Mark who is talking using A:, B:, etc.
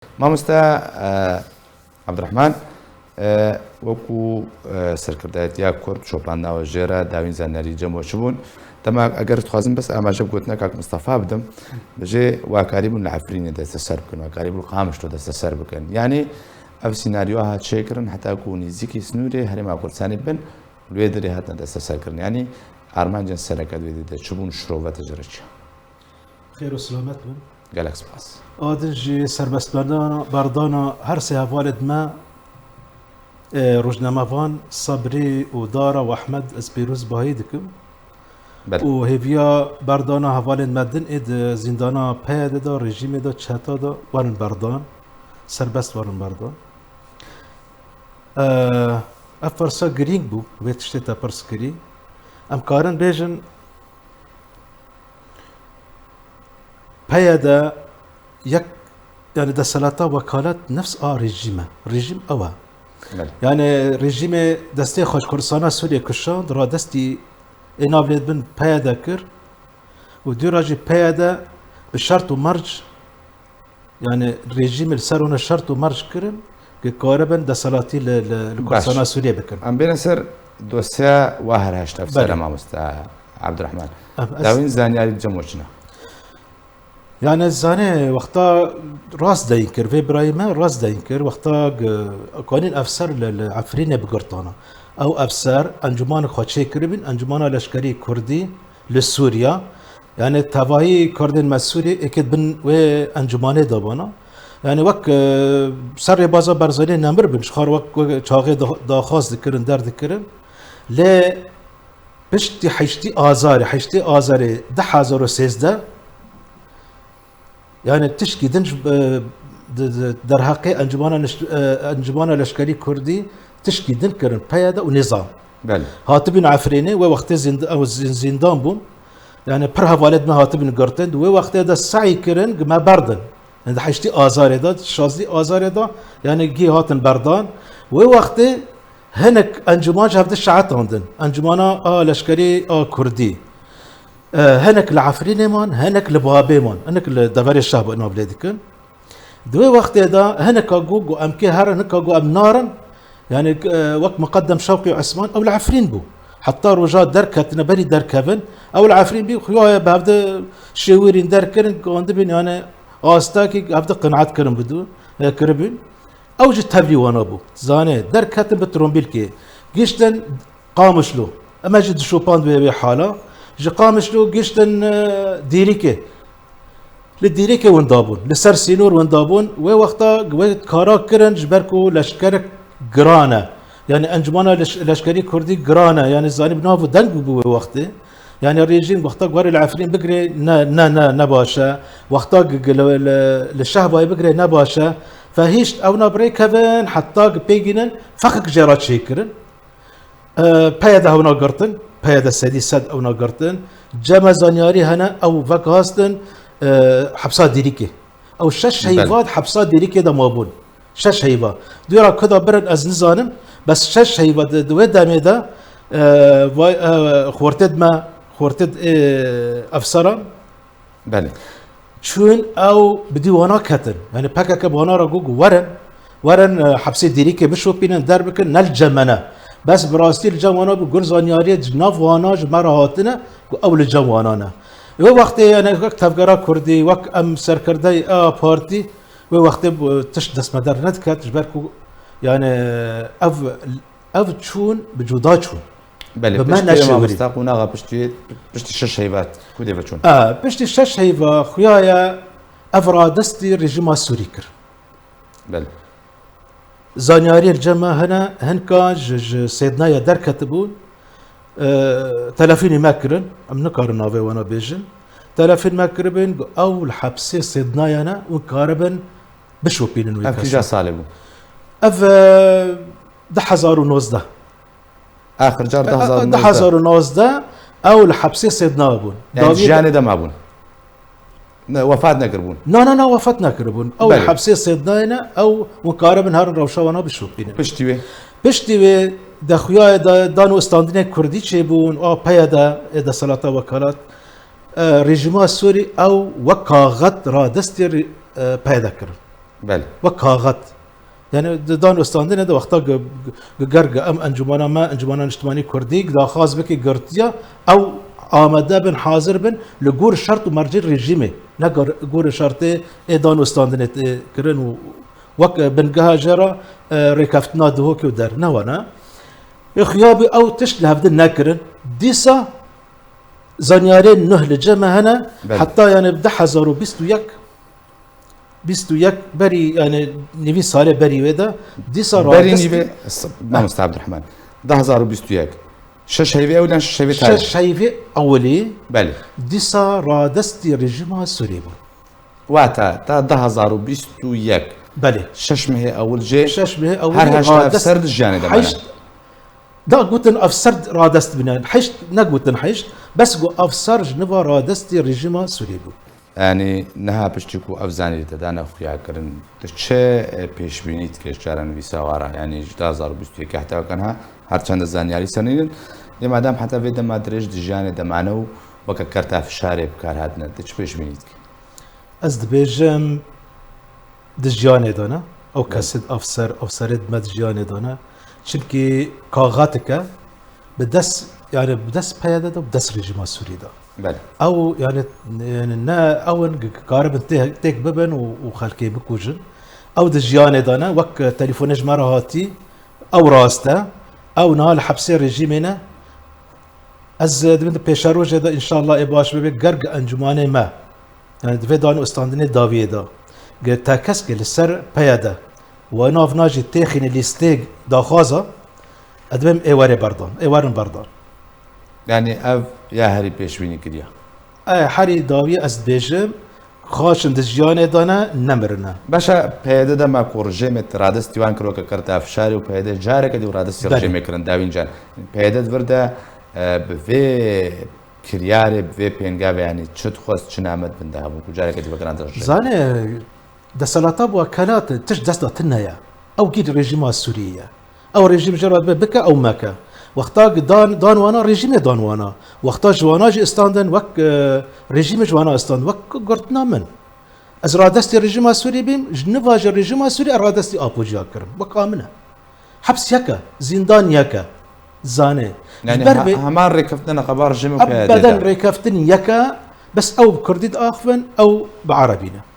A: مامۆستا عەبدوڕەحمان وەکو سەرکردایەتیە کورد شۆپاندناوە ژێرە داوین زانیاری جەمۆچ بوون دەما ئەگەر دخوازم بەس ئاماژە گوتنە کاک مستەفا بدەم بەژێ واکاری بوون لە عەفرینێ دەستە سەر بکەن واکاری بوو قامشتۆ دەستە سەر بکەن یعنی ئەو سیناریۆ هاتشێکردن هەتاکو نزیکی سنوورێ هەرێما کوردستانی بن لێ دەرێ هاتنە دەستە سەرکردن ینی ئارمانجان سەرەکە دوێ دێ چ بوون شرۆڤەتە جرەچە
B: خێر و سلامەت بن
A: گەلەک سپاس
B: ئادژی سربەستبەردانە بەردانە هەر سێهاوالت مە ڕۆژنامەوان سەبری و دارە و ئەحمەد ئەس پیرۆز باهی دکم و هێڤیا بەردانە هەوالên me din ê di zîndana peyê de da rejîmê da çeta da warin berdan serbest warin berdan ev pirsa girîng bû vê tiştê te pirs kirî em karin bêjin peyê de yek yani deselata wekalet nefs a rejîme rejîm ew e yani rejîmê destê Xweşkurdistana Sûriyê kişand ra destî ê navlêt bin peyê de kir û dîra jî peyê de bi şert û merc yani rejîmê li ser hûne şert û merc kirin ki karibin deselatî li Kurdistana Sûriyê bikin.
A: Em bêne ser dosya wa her heşt efsere mamosta Abdurrahman. Dawîn zanyarî cemûçina.
B: Yani zanê wexta rast deyîn kir vê birayê me rast deyîn kir wexta kanîn efser li Efrînê bigirtana. Ew efser encûmanê xwe çêkiribin encûmana leşkerî Kurdî li Sûriya yani tevahî Kurdên me Sûriyê êkê bin wê encûmanê dabana yani wek ser rêbaza Barzanî nemir bin ji xwar wek çaxê daxwaz dikirin derdikirin lê piştî heştî azarê 2013 yani tişkî din derheqê encûmana leşkerî Kurdî tişkî din kirin peyê de û nîzam hatibin Efrînê wê wextê zîndan bûn yani pir hevalêt me hatibin girtin wê wextê de seî kirin me berdin yani di heştî azarê da şazdî azarê da yani gî hatin berdan wê wextê hinek encûman ji hev di şehetandin encûmana a leşkerî a Kurdî hinek li Efrînê man hinek li Babê man hinek li deverê şehba navlê dikin di wê wextê da hineka got got em kê herin hineka got em narin yani wek Muqeddem Şewqî Esman ew li Efrîn bû heta roja derketine berî derkevin ew li Efrîn bî xuya bi hev de şêwîrîn derkirin gandibin yani astakî hev de qinaet kirin bidû kiribûn ew ji tevlî wana bû zanê derketin bi trombîlkê giştin Qamişlo em jî dişopand wê hala ji Qamişlo giştin Dîrîkê li Dîrîkê winda bûn li ser sînor winda bûn wê wexta wê kara kirin ji ber ku leşkerek giran e yani encûmana leşkerî Kurdî giran e yani zanî bi nav deng bû wê wextê yani rejîm wexta warê li Efrîn bigirê ne baş e wexta li şehbayê bigirê ne baş e fehîşt ew nabrê kevin heta pêgînin fexek jêra çêkirin peyê de hewna girtin peyê de sedî sed ewna girtin ceme zanyarî hene ew vek hastin hepsa Dîrîkê ew şeş heyvat hepsa Dîrîkê de mabûn şeş heyva duyara kuda birin ez nizanim bes şeş heyva di wê demê de xwartêd me xwartêd efseran çûn ew bi dîwana ketin yani pekeke wana ra got werin hepsê Dîrîkê bişopînin derbikin nel cemene bes bi rastî li cem wana bû gur zanyariyê ji nav wana ji me re hatine ku ew li cem wanan e wê wextê yani wek tevgera Kurdî wek em serkirdeyê a partî wê wextê tişt destmeder nediket ji ber ku yani ev çûn bi cuda çûn
A: piştî şeş heyvat ku dê veçûn
B: piştî şeş heyva xuya ev ra destî rejîma Sûrî kir zanyariyê li cem me hene hinka ji sêdnaya derketibûn telefînê me kirin em nikarin navê wana bêjin telefîn me kiribin ew li hepsê sêdnaya ne û karibin bişopînin wê
A: kîja salê bû
B: ev 2019
A: آخر جار
B: 2019 ew li hepsê sêdna bûn
A: jiyanê de mabûn wefat nekiribûn
B: na wefat nekiribûn ew li hepsê sêdnayê ne ew û karibin herin rewşa wana bişopînin piştî wê dexuyayê de dan û standînê Kurdî çêbûn a peyê de ê deselata wekalat rejîma Sûrî ew wek kaxet ra destê peyê de kirin
A: بله
B: وكاغت يعني دان استاندين هذا وقتا قرقة ام انجمانا ما انجمانا اجتماعي كردي دا خاص بكي قرتيا او آمده بن حاضر بن لجور شرط ومرجع رژیمه نه جور شرطه دان استاندين كرن وك بن جهاجرة ركفتنا ده كي ودار نوانا خيابي او تشل هفدن ناكرن ديسا زانيارين نهل جمع هنا حتى يعني بده حزارو بيستو يك بري يعني نبي صالح بري ودا ديسا
A: بري نبي ما مستعد عبد الرحمن ده حزارو بيستو يك شش هيفي اولا شش هيفي ثاني
B: شش هيفي اولي
A: بله
B: ديسا رادستي رژیم سوری بود
A: واتا تا ده حزارو بيستو يك
B: بله
A: شش مهي اول جي
B: شش مهي اول
A: هر هشتا افسرد الجاني ده
B: حشت دا قوتن افسرد رادست بنان حشت نقوتن حشت بس قو افسرج نبا رادستي رژیم سوری بود
A: يعني نها بشتكو افزاني تدانا خويا كرن تشي پیش بینید که جارن ویساوارا يعني 2021 حتى كانها هر چند زانياري سنين لما دام حتى في دم ادريج دجاني دمانو وككرتا في شارع بكار هادنا تش پیش بینید
B: از دبیجم دجاني دانا او كسد افسرد مدجاني دانا چونكي كاغاتك بدس يعني بدس پیاده دا بدس رژیم سوری دا
A: بله
B: او يعني نا اون قارب تيك ببن وخلكي بكوجن او دجياني دانا وك تليفون جمره هاتي او راسته او نال حبسي رژیمنا از دبن بيشارو جدا ان شاء الله اباش ببي غرق انجمانه ما يعني دفي دان استاندني داويدا تاكس قال السر بياده وناف ناجي تيخين ليستيق داخازا ادبم ايوارن بردان
A: يعني اف يا هري پیش بینی کردیا
B: حري داوي از بيجم خاشن دجيانه دانا نمرنا
A: باشا پیاده ده ما کورژیمت رادس دیوان کرو که کرتا افشاری و پیاده جاره که دیو رادس رژیم کرن داوین جان پیاده ورده به کریاره به پینگا يعني چت خواست چه نعمت بنده ابو جاره که دیو کرن رژیم
B: زانه ده سلاطه وكالات تش دست تنايا او جيد رژیم السوريه او رژیم جراد بك او مكه وقتا دان وانا رژیم دان وانا وقتا جوانا جي استاندن وك رژیم جوانا استاند وك قرتنا من از رادستي رژیم السوري بيم جنواج الرژیم السوري رادستي ابوجيا كرم وقامنا حبس يكا زندان يكا زانه
A: يعني همان ركفتنا قبار رژیم
B: ابدا ركفتن يكا بس او بكرديد اخفن او بعربينا